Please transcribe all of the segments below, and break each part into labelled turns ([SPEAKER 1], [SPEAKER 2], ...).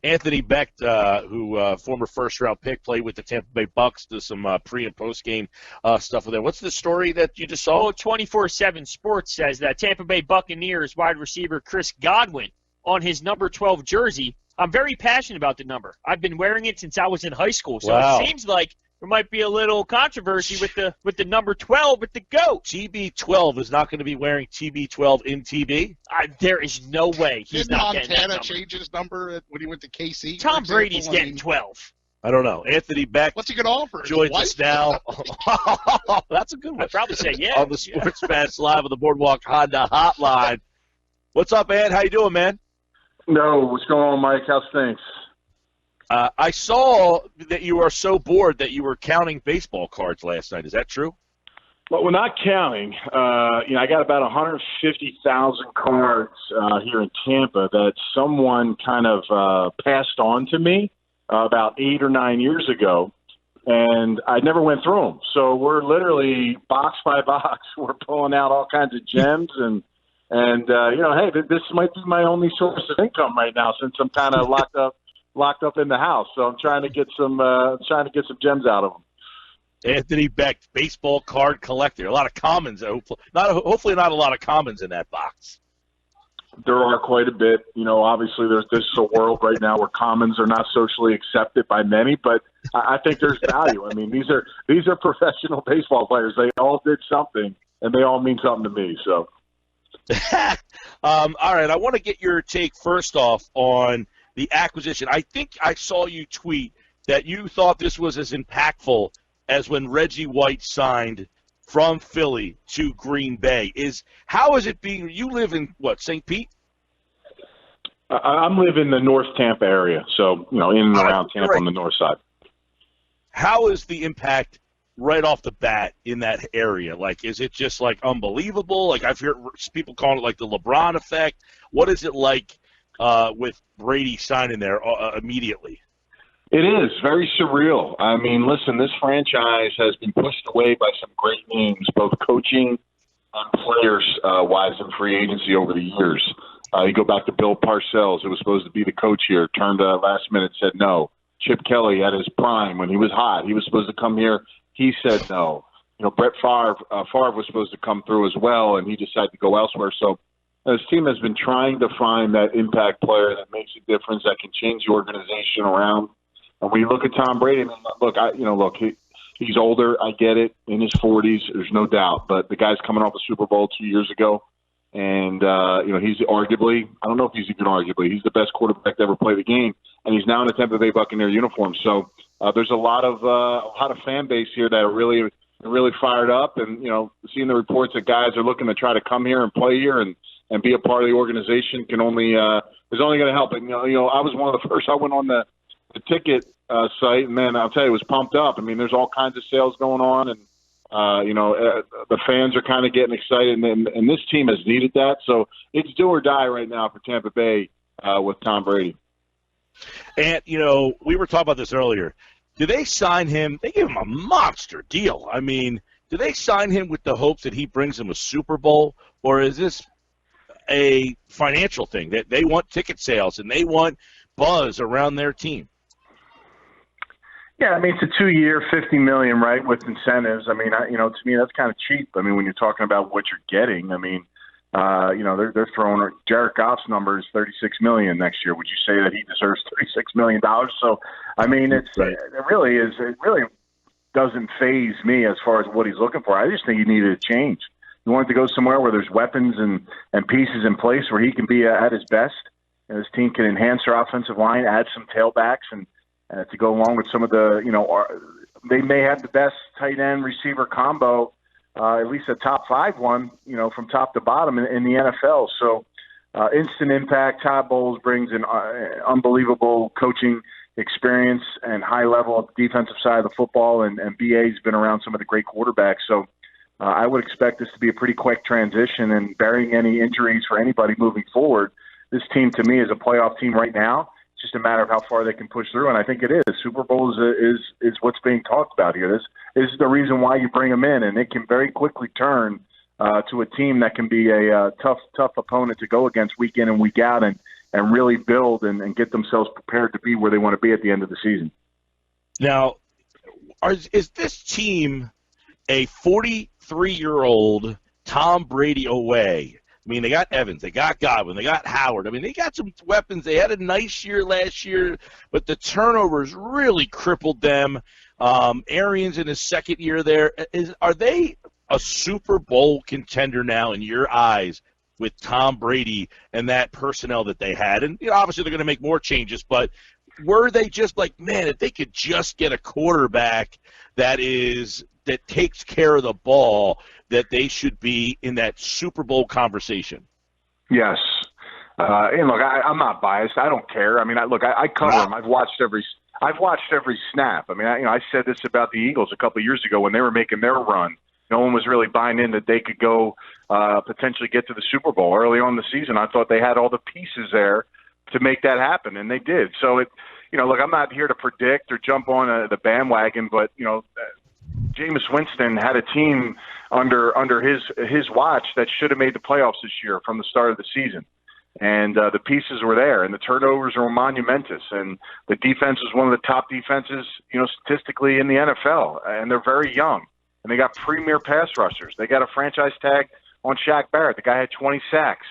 [SPEAKER 1] Anthony Becht, who former first-round pick, played with the Tampa Bay Bucks, does some pre- and post-game stuff with them. What's the story that you just saw?
[SPEAKER 2] 24/7 Sports says that Tampa Bay Buccaneers wide receiver Chris Godwin on his number 12 jersey. I'm very passionate about the number. I've been wearing it since I was in high school, so
[SPEAKER 1] Wow.
[SPEAKER 2] It seems like there might be a little controversy with the number 12 with the GOAT.
[SPEAKER 1] TB12 is not going to be wearing TB12 in TB?
[SPEAKER 2] There is no way he's
[SPEAKER 3] Didn't
[SPEAKER 2] not getting that
[SPEAKER 3] Montana
[SPEAKER 2] number.
[SPEAKER 3] change his number when he went to KC?
[SPEAKER 2] Tom Brady's getting 12.
[SPEAKER 1] I don't know. Anthony Becht
[SPEAKER 3] What's he going to offer?
[SPEAKER 1] joins us now. That's a good one.
[SPEAKER 2] I'd probably say yeah.
[SPEAKER 1] On the Sports Match Live on the Boardwalk Honda Hotline. What's up, Ed? How you doing, man?
[SPEAKER 4] No, what's going on, Mike? How's things?
[SPEAKER 1] I saw that you are so bored that you were counting baseball cards last night. Is that true?
[SPEAKER 4] Well, we're not counting. I got about 150,000 cards here in Tampa that someone kind of passed on to me about 8 or 9 years ago, and I never went through them. So we're literally box by box. We're pulling out all kinds of gems, and hey, this might be my only source of income right now since I'm kind of locked up in the house. So I'm trying to get some gems out of them.
[SPEAKER 1] Anthony Becht, baseball card collector. A lot of commons. Hopefully not a lot of commons in that box.
[SPEAKER 4] There are quite a bit. Obviously this is a world right now where commons are not socially accepted by many, but I think there's value. I mean, these are professional baseball players. They all did something, and they all mean something to me. So,
[SPEAKER 1] all right, I want to get your take first off on the acquisition. I think I saw you tweet that you thought this was as impactful as when Reggie White signed from Philly to Green Bay. How is it being? You live in what, St. Pete?
[SPEAKER 4] I'm living in the North Tampa area, so in and around Tampa on the north side.
[SPEAKER 1] How is the impact right off the bat in that area? Like, is it just like unbelievable? Like, I've heard people calling it like the LeBron effect. What is it like with Brady signing there immediately?
[SPEAKER 4] It is very surreal. I mean, listen, this franchise has been pushed away by some great names, both coaching and players-wise in free agency over the years. You go back to Bill Parcells, who was supposed to be the coach here, turned last minute, said no. Chip Kelly at his prime when he was hot, he was supposed to come here. He said no. Brett Favre was supposed to come through as well, and he decided to go elsewhere. So this team has been trying to find that impact player that makes a difference, that can change the organization around. And when you look at Tom Brady, I mean, he's older. I get it, in his 40s. There's no doubt. But the guy's coming off a Super Bowl 2 years ago, and he's arguably, I don't know if he's even arguably, he's the best quarterback to ever play the game, and he's now in a Tampa Bay Buccaneer uniform. So there's a lot of fan base here that are really fired up, and seeing the reports that guys are looking to try to come here and play here and be a part of the organization is only going to help. And I was one of the first. I went on the ticket site, and man, I'll tell you, it was pumped up. I mean, there's all kinds of sales going on, and the fans are kind of getting excited, and this team has needed that. So it's do or die right now for Tampa Bay with Tom Brady.
[SPEAKER 1] And we were talking about this earlier. Do they sign him? They gave him a monster deal. I mean, do they sign him with the hopes that he brings them a Super Bowl, or is this a financial thing that they want ticket sales and they want buzz around their team?
[SPEAKER 4] Yeah, I mean, it's a 2-year, $50 million, right, with incentives. I mean, to me, that's kind of cheap. I mean, when you're talking about what you're getting, I mean, they're throwing Jared Goff's number is $36 million next year. Would you say that he deserves $36 million? So, I mean, it really is. It really doesn't faze me as far as what he's looking for. I just think he needed a change. He wanted to go somewhere where there's weapons and pieces in place where he can be at his best, and his team can enhance their offensive line, add some tailbacks, and to go along with some of the, they may have the best tight end receiver combo, at least a top 5 one, from top to bottom in the NFL. So instant impact. Todd Bowles brings an unbelievable coaching experience and high level of defensive side of the football, and BA's been around some of the great quarterbacks. So I would expect this to be a pretty quick transition, and barring any injuries for anybody moving forward, this team to me is a playoff team right now. It's just a matter of how far they can push through, and I think it is. Super Bowl is what's being talked about here. This is the reason why you bring them in, and it can very quickly turn to a team that can be a tough opponent to go against week in and week out, and and really build and get themselves prepared to be where they want to be at the end of the season.
[SPEAKER 1] Now, is this team a 43-year-old Tom Brady away? I mean, they got Evans, they got Godwin, they got Howard. I mean, they got some weapons. They had a nice year last year, but the turnovers really crippled them. Arians in his second year there. Are they a Super Bowl contender now in your eyes with Tom Brady and that personnel that they had? And obviously they're going to make more changes, but were they just like, man, if they could just get a quarterback that takes care of the ball, that they should be in that Super Bowl conversation?
[SPEAKER 4] Yes. And look, I'm not biased. I don't care. I mean, I cover them. I've watched every snap. I mean, I said this about the Eagles a couple of years ago when they were making their run. No one was really buying in that they could go potentially get to the Super Bowl. Early on in the season, I thought they had all the pieces there to make that happen, and they did. So, look, I'm not here to predict or jump on the bandwagon, but, Jameis Winston had a team under his watch that should have made the playoffs this year from the start of the season. And the pieces were there, and the turnovers were monumentous. And the defense was one of the top defenses, statistically in the NFL. And they're very young. And they got premier pass rushers. They got a franchise tag on Shaq Barrett. The guy had 20 sacks.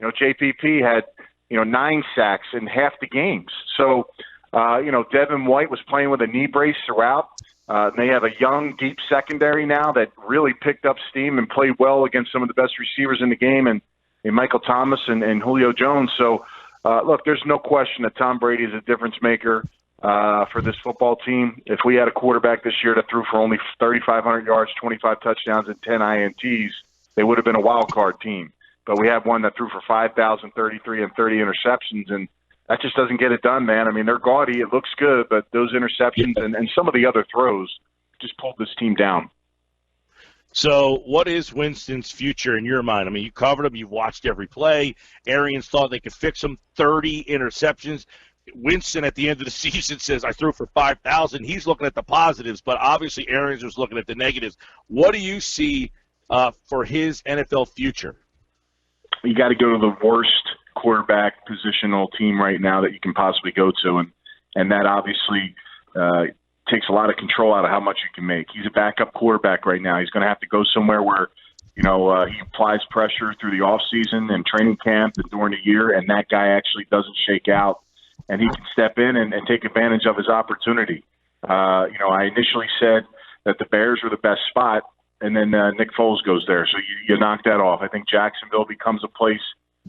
[SPEAKER 4] JPP had, 9 sacks in half the games. So, Devin White was playing with a knee brace throughout. They have a young, deep secondary now that really picked up steam and played well against some of the best receivers in the game, and Michael Thomas and Julio Jones. So, look, there's no question that Tom Brady is a difference maker for this football team. If we had a quarterback this year that threw for only 3,500 yards, 25 touchdowns, and 10 INTs, they would have been a wild card team. But we have one that threw for 5,033 and 30 interceptions, and that just doesn't get it done, man. I mean, they're gaudy. It looks good, but those interceptions and some of the other throws just pulled this team down.
[SPEAKER 1] So what is Winston's future in your mind? I mean, you covered him. You've watched every play. Arians thought they could fix him. 30 interceptions. Winston at the end of the season says, I threw for 5,000. He's looking at the positives, but obviously Arians was looking at the negatives. What do you see for his NFL future?
[SPEAKER 4] You got to go to the worst quarterback positional team right now that you can possibly go to, and that obviously takes a lot of control out of how much you can make. He's a backup quarterback right now. He's going to have to go somewhere where he applies pressure through the off season and training camp and during the year, and that guy actually doesn't shake out, and he can step in and take advantage of his opportunity. I initially said that the Bears were the best spot, and then Nick Foles goes there, so you knock that off. I think Jacksonville becomes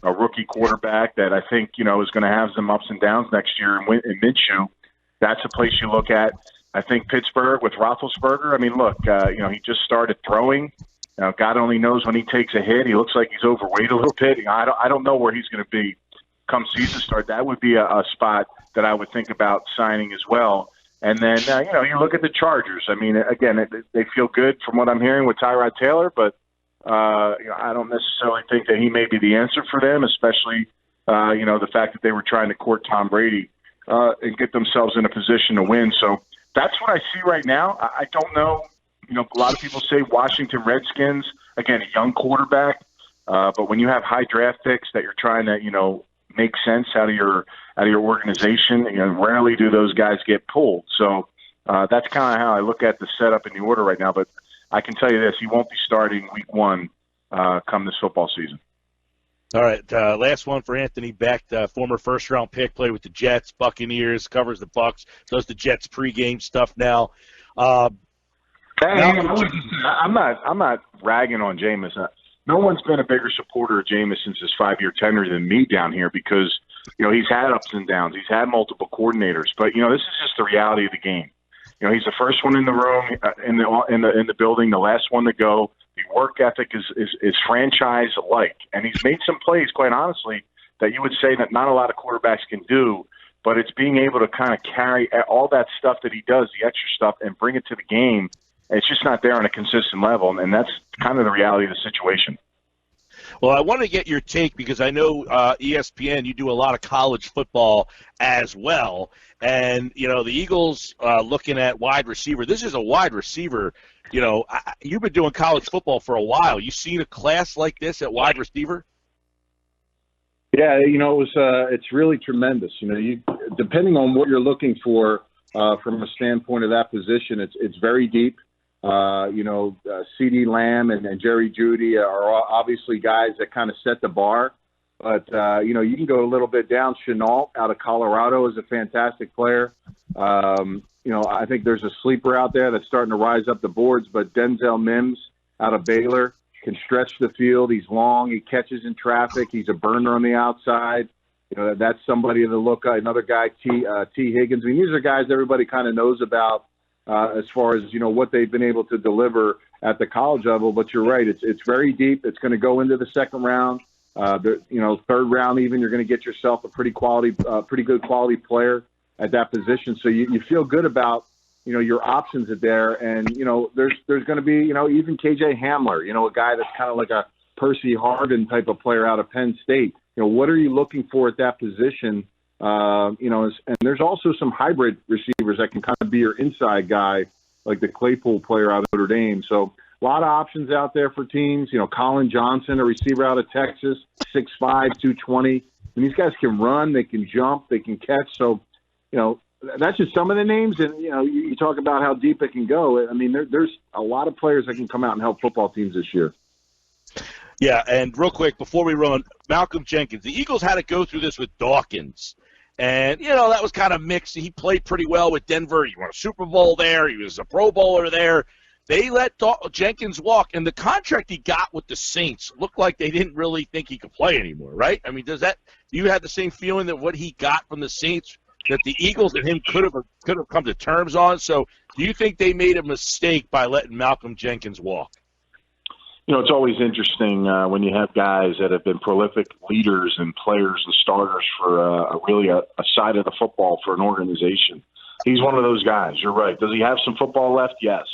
[SPEAKER 4] a rookie quarterback that I think, is going to have some ups and downs next year in Minshew. That's a place you look at. I think Pittsburgh with Roethlisberger. I mean, look, he just started throwing. God only knows when he takes a hit. He looks like he's overweight a little bit. I don't know where he's going to be come season start. That would be a spot that I would think about signing as well. And then, you look at the Chargers. I mean, again, they feel good from what I'm hearing with Tyrod Taylor, but I don't necessarily think that he may be the answer for them, especially, the fact that they were trying to court Tom Brady and get themselves in a position to win. So that's what I see right now. I don't know. A lot of people say Washington Redskins, again, a young quarterback. But when you have high draft picks that you're trying to, make sense out of your organization, rarely do those guys get pulled. So that's kind of how I look at the setup in the order right now. But I can tell you this, he won't be starting week 1 come this football season.
[SPEAKER 1] All right, last one for Anthony Becht, former first-round pick, played with the Jets, Buccaneers, covers the Bucs, does the Jets pregame stuff now.
[SPEAKER 4] I'm not ragging on Jameis. No one's been a bigger supporter of Jameis since his 5-year tenure than me down here because, he's had ups and downs. He's had multiple coordinators. But, this is just the reality of the game. He's the first one in the room, in the building, the last one to go. The work ethic is franchise-like. And he's made some plays, quite honestly, that you would say that not a lot of quarterbacks can do, but it's being able to kind of carry all that stuff that he does, the extra stuff, and bring it to the game. It's just not there on a consistent level, and that's kind of the reality of the situation.
[SPEAKER 1] Well, I want to get your take because I know ESPN, you do a lot of college football as well. And, the Eagles looking at wide receiver. This is a wide receiver. You've been doing college football for a while. You seen a class like this at wide receiver?
[SPEAKER 4] Yeah, it's really tremendous. Depending on what you're looking for from a standpoint of that position, it's very deep. C.D. Lamb and Jerry Jeudy are obviously guys that kind of set the bar. But, you can go a little bit down. Chenault out of Colorado is a fantastic player. I think there's a sleeper out there that's starting to rise up the boards, but Denzel Mims out of Baylor can stretch the field. He's long. He catches in traffic. He's a burner on the outside. That's somebody to look at. Another guy, T. Higgins. I mean, these are guys everybody kind of knows about as far as, what they've been able to deliver at the college level. But you're right. It's very deep. It's going to go into the second round. Third round even, you're going to get yourself a pretty good quality player at that position. So you feel good about, your options are there. And, there's going to be, even KJ Hamler, a guy that's kind of like a Percy Harvin type of player out of Penn State. What are you looking for at that position? And there's also some hybrid receivers that can kind of be your inside guy, like the Claypool player out of Notre Dame. So a lot of options out there for teams. Colin Johnson, a receiver out of Texas, 6'5", 220. And these guys can run, they can jump, they can catch. So, that's just some of the names. And, you talk about how deep it can go. I mean, there's a lot of players that can come out and help football teams this year.
[SPEAKER 1] Yeah, and real quick, before we run, Malcolm Jenkins, the Eagles had to go through this with Dawkins. And, that was kind of mixed. He played pretty well with Denver. He won a Super Bowl there. He was a Pro Bowler there. They let Jenkins walk, and the contract he got with the Saints looked like they didn't really think he could play anymore, right? I mean, do you have the same feeling that what he got from the Saints that the Eagles and him could have come to terms on? So do you think they made a mistake by letting Malcolm Jenkins walk?
[SPEAKER 4] It's always interesting when you have guys that have been prolific leaders and players and starters for really a side of the football for an organization. He's one of those guys. You're right. Does he have some football left? Yes.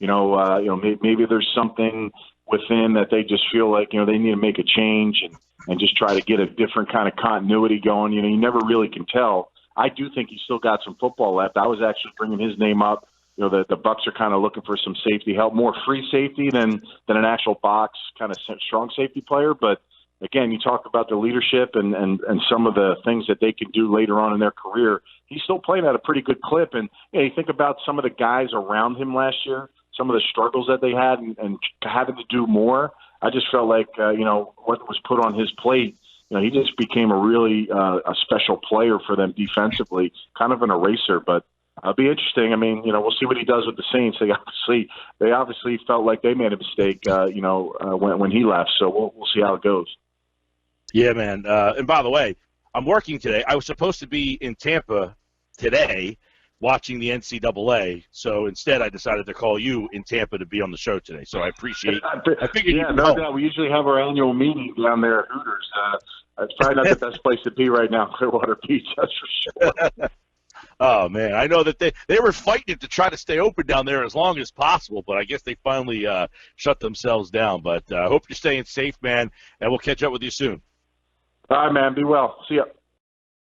[SPEAKER 4] Maybe there's something within that they just feel like, they need to make a change and just try to get a different kind of continuity going. You never really can tell. I do think he's still got some football left. I was actually bringing his name up. The Bucs are kind of looking for some safety help, more free safety than an actual box kind of strong safety player. But again, you talk about the leadership and some of the things that they can do later on in their career. He's still playing at a pretty good clip. And you think about some of the guys around him last year, some of the struggles that they had and having to do more. I just felt like, what was put on his plate, he just became a really a special player for them defensively, kind of an eraser. But it'll be interesting. I mean, we'll see what he does with the Saints. They obviously felt like they made a mistake, when he left. So we'll see how it goes.
[SPEAKER 1] Yeah, man. And by the way, I'm working today. I was supposed to be in Tampa today watching the NCAA. So instead, I decided to call you in Tampa to be on the show today. So I appreciate it. I figured
[SPEAKER 4] no doubt. We usually have our annual meeting down there at Hooters. It's probably not the best place to be right now, Clearwater Beach, that's for sure.
[SPEAKER 1] Oh, man, I know that they were fighting to try to stay open down there as long as possible, but I guess they finally shut themselves down. But I hope you're staying safe, man, and we'll catch up with you soon.
[SPEAKER 4] All right, man. Be well. See ya.